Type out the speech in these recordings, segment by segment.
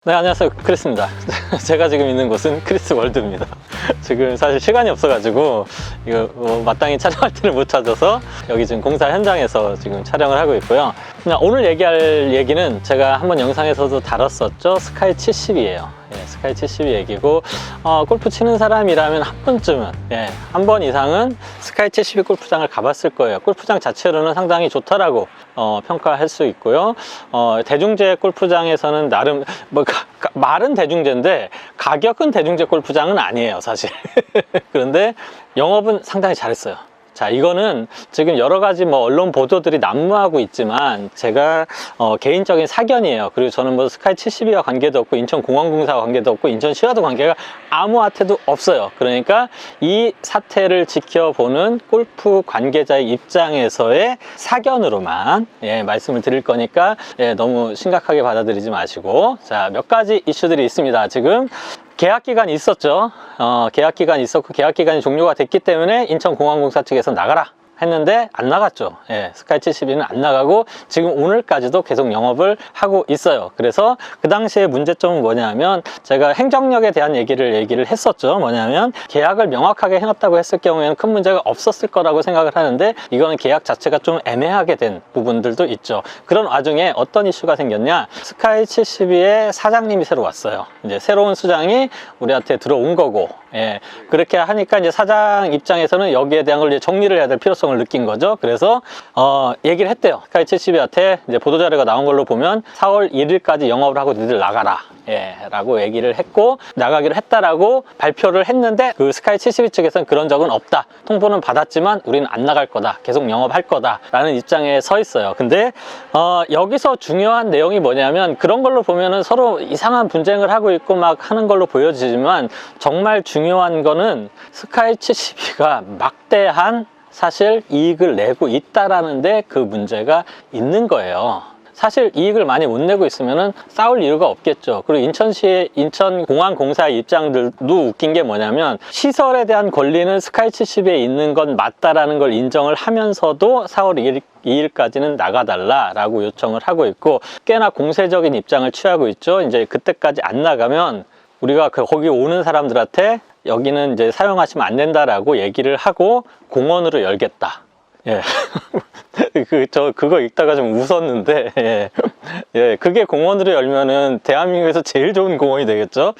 네, 안녕하세요. 크리스입니다. 제가 지금 있는 곳은 크리스 월드입니다. 지금 사실 시간이 없어가지고 이거 마땅히 촬영할 때를 못 찾아서 여기 지금 공사 현장에서 지금 촬영을 하고 있고요. 오늘 얘기할 얘기는 제가 한번 영상에서도 다뤘었죠. 스카이 70이에요. 스카이 70 얘기고, 골프 치는 사람이라면 한 번쯤은, 한 번 이상은 스카이 72 골프장을 가봤을 거예요. 골프장 자체로는 상당히 좋다라고 평가할 수 있고요. 대중제 골프장에서는 나름 말은 대중제인데 가격은 대중제 골프장은 아니에요, 사실. 그런데 영업은 상당히 잘했어요. 자, 이거는 지금 여러 가지 언론 보도들이 난무하고 있지만 제가 개인적인 사견이에요. 그리고 저는 스카이 72와 관계도 없고 인천공항공사와 관계도 없고 인천시와도 관계가 아무한테도 없어요. 그러니까 이 사태를 지켜보는 골프 관계자의 입장에서의 사견으로만 말씀을 드릴 거니까 너무 심각하게 받아들이지 마시고, 자, 몇 가지 이슈들이 있습니다. 지금 계약 기간이 있었죠. 계약 기간이 있었고 계약 기간이 종료가 됐기 때문에 인천공항공사 측에서 나가라 했는데 안 나갔죠. 스카이 72는 안 나가고 지금 오늘까지도 계속 영업을 하고 있어요. 그래서 그 당시에 문제점은 뭐냐면 제가 행정력에 대한 얘기를 했었죠. 뭐냐면 계약을 명확하게 해놨다고 했을 경우에는 큰 문제가 없었을 거라고 생각을 하는데 이거는 계약 자체가 좀 애매하게 된 부분들도 있죠. 그런 와중에 어떤 이슈가 생겼냐, 스카이 72의 사장님이 새로 왔어요. 이제 새로운 수장이 우리한테 들어온 거고, 그렇게 하니까 이제 사장 입장에서는 여기에 대한 걸 이제 정리를 해야 될 필요성을 느낀 거죠. 그래서 얘기를 했대요. 스카이 72한테 이제 보도자료가 나온 걸로 보면 4월 1일까지 영업을 하고 니들 나가라 라고 얘기를 했고, 나가기로 했다라고 발표를 했는데 그 스카이 72 측에서는 그런 적은 없다, 통보는 받았지만 우리는 안 나갈 거다, 계속 영업할 거다 라는 입장에 서 있어요. 근데 여기서 중요한 내용이 뭐냐면, 그런 걸로 보면은 서로 이상한 분쟁을 하고 있고 막 하는 걸로 보여지지만 정말 중요한 거는 스카이 72가 막대한 사실 이익을 내고 있다라는데 그 문제가 있는 거예요. 사실 이익을 많이 못 내고 있으면은 싸울 이유가 없겠죠. 그리고 인천시의 인천공항공사의 입장들도 웃긴 게 뭐냐면, 시설에 대한 권리는 스카이 70에 있는 건 맞다라는 걸 인정을 하면서도 4월 2일까지는 나가달라라고 요청을 하고 있고, 꽤나 공세적인 입장을 취하고 있죠. 이제 그때까지 안 나가면 우리가 거기 오는 사람들한테 여기는 이제 사용하시면 안 된다라고 얘기를 하고 공원으로 열겠다. 그거 읽다가 좀 웃었는데, 그게 공원으로 열면은 대한민국에서 제일 좋은 공원이 되겠죠?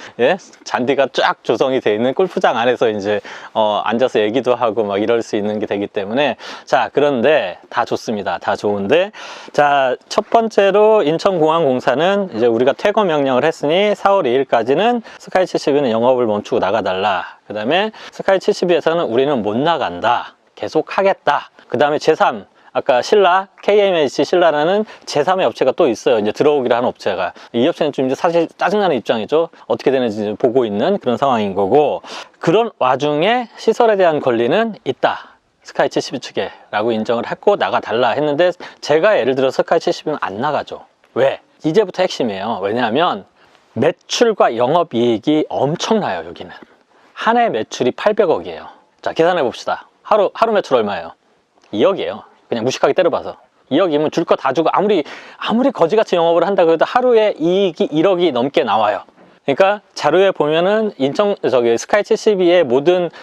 잔디가 쫙 조성이 되어 있는 골프장 안에서 이제, 앉아서 얘기도 하고 막 이럴 수 있는 게 되기 때문에. 자, 그런데 다 좋습니다. 다 좋은데. 자, 첫 번째로 인천공항공사는 이제 우리가 퇴거 명령을 했으니 4월 2일까지는 스카이 72는 영업을 멈추고 나가달라. 그 다음에 스카이 72에서는 우리는 못 나간다, 계속 하겠다. 그 다음에 제3, 아까 신라, KMH 신라라는 제3의 업체가 또 있어요. 이제 들어오기로 하는 업체가. 이 업체는 좀 이제 사실 짜증나는 입장이죠. 어떻게 되는지 보고 있는 그런 상황인 거고, 그런 와중에 시설에 대한 권리는 있다, 스카이 72 측에 라고 인정을 했고 나가달라 했는데, 제가 예를 들어 스카이 72는 안 나가죠. 왜? 이제부터 핵심이에요. 왜냐하면 매출과 영업이익이 엄청나요. 여기는 한 해 매출이 800억이에요. 자, 계산해 봅시다. 하루 매출 얼마예요? 2억이에요. 그냥 무식하게 때려봐서 2억이면 줄 거 다 주고 아무리 거지같이 영업을 한다고 해도 하루에 이익이 1억이 넘게 나와요. 그러니까 자료에 보면은 스카이 72의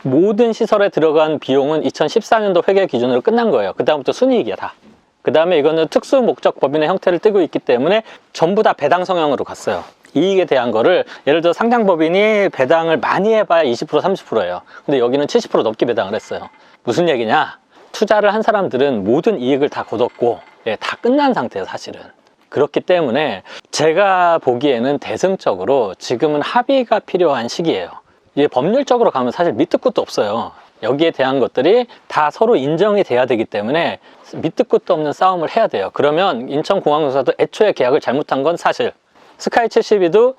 모든 시설에 들어간 비용은 2014년도 회계 기준으로 끝난 거예요. 그 다음부터 순이익이야, 다. 그 다음에 이거는 특수 목적 법인의 형태를 띠고 있기 때문에 전부 다 배당 성향으로 갔어요. 이익에 대한 거를, 예를 들어 상장법인이 배당을 많이 해봐야 20% 30%예요. 근데 여기는 70% 넘게 배당을 했어요. 무슨 얘기냐? 투자를 한 사람들은 모든 이익을 다 거뒀고 다 끝난 상태예요, 사실은. 그렇기 때문에 제가 보기에는 대승적으로 지금은 합의가 필요한 시기예요. 이게 법률적으로 가면 사실 밑도 끝도 없어요. 여기에 대한 것들이 다 서로 인정이 돼야 되기 때문에 밑도 끝도 없는 싸움을 해야 돼요. 그러면 인천공항공사도 애초에 계약을 잘못한 건 사실, 스카이 72도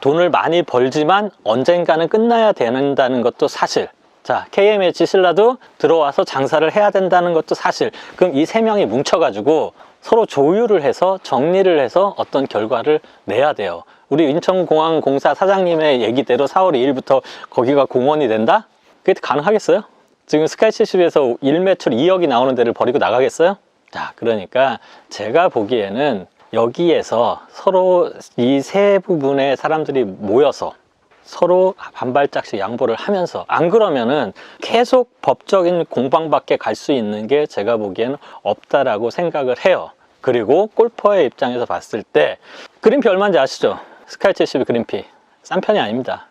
돈을 많이 벌지만 언젠가는 끝나야 된다는 것도 사실, 자, KMH 신라도 들어와서 장사를 해야 된다는 것도 사실. 그럼 이 세 명이 뭉쳐가지고 서로 조율을 해서 정리를 해서 어떤 결과를 내야 돼요. 우리 인천공항공사 사장님의 얘기대로 4월 2일부터 거기가 공원이 된다? 그게 가능하겠어요? 지금 스카이 70에서 일매출 2억이 나오는 데를 버리고 나가겠어요? 자, 그러니까 제가 보기에는 여기에서 서로 이 세 부분의 사람들이 모여서 서로 반발짝씩 양보를 하면서, 안 그러면은 계속 법적인 공방밖에 갈 수 있는 게 제가 보기에는 없다라고 생각을 해요. 그리고 골퍼의 입장에서 봤을 때 그린피 얼마인지 아시죠? 스카이 72 그린피 싼 편이 아닙니다.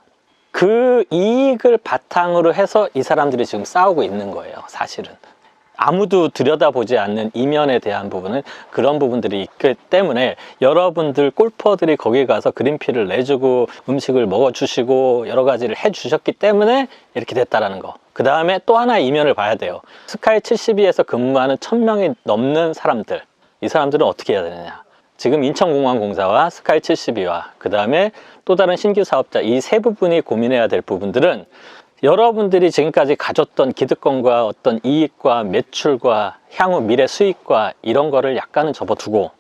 그 이익을 바탕으로 해서 이 사람들이 지금 싸우고 있는 거예요. 사실은 아무도 들여다보지 않는 이면에 대한 부분은 그런 부분들이 있기 때문에, 여러분들 골퍼들이 거기 가서 그린피를 내주고 음식을 먹어주시고 여러 가지를 해주셨기 때문에 이렇게 됐다라는 거. 그 다음에 또 하나의 이면을 봐야 돼요. 스카이 72에서 근무하는 1000명이 넘는 사람들, 이 사람들은 어떻게 해야 되느냐. 지금 인천공항공사와 스카이 72와 그 다음에 또 다른 신규 사업자, 이 세 부분이 고민해야 될 부분들은, 여러분들이 지금까지 가졌던 기득권과 어떤 이익과 매출과 향후 미래 수익과 이런 거를 약간은 접어두고,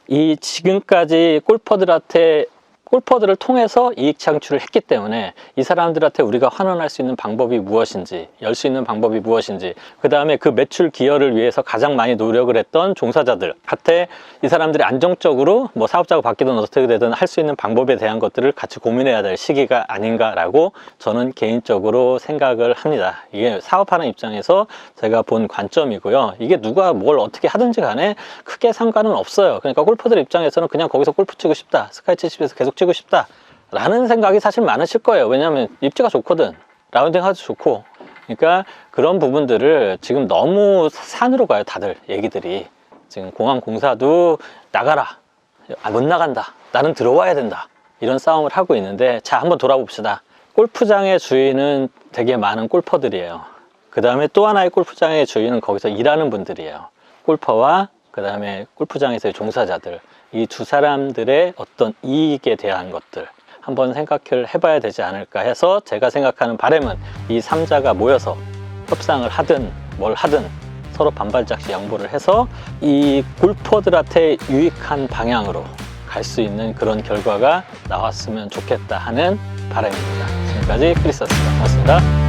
이 지금까지 골퍼들을 통해서 이익 창출을 했기 때문에 이 사람들한테 우리가 환원할 수 있는 방법이 무엇인지, 열 수 있는 방법이 무엇인지, 그 다음에 그 매출 기여를 위해서 가장 많이 노력을 했던 종사자들한테 이 사람들이 안정적으로 뭐 사업자가 바뀌든 어떻게 되든 할 수 있는 방법에 대한 것들을 같이 고민해야 될 시기가 아닌가라고 저는 개인적으로 생각을 합니다. 이게 사업하는 입장에서 제가 본 관점이고요. 이게 누가 뭘 어떻게 하든지 간에 크게 상관은 없어요. 그러니까 골퍼들 입장에서는 그냥 거기서 골프 치고 싶다, 스카이 70에서 계속 치고 싶다 라는 생각이 사실 많으실 거예요. 왜냐하면 입지가 좋거든, 라운딩 하도 좋고. 그러니까 그런 부분들을 지금 너무 산으로 가요. 다들 얘기들이 지금 공항공사도 나가라, 못 나간다, 나는 들어와야 된다, 이런 싸움을 하고 있는데, 자, 한번 돌아봅시다. 골프장의 주인은 되게 많은 골퍼들이에요. 그 다음에 또 하나의 골프장의 주인은 거기서 일하는 분들이에요. 골퍼와 그 다음에 골프장에서의 종사자들, 이 두 사람들의 어떤 이익에 대한 것들 한번 생각을 해봐야 되지 않을까 해서, 제가 생각하는 바람은 이 3자가 모여서 협상을 하든 뭘 하든 서로 반발짝씩 양보를 해서 이 골퍼들한테 유익한 방향으로 갈 수 있는 그런 결과가 나왔으면 좋겠다 하는 바람입니다. 지금까지 크리스였습니다. 고맙습니다.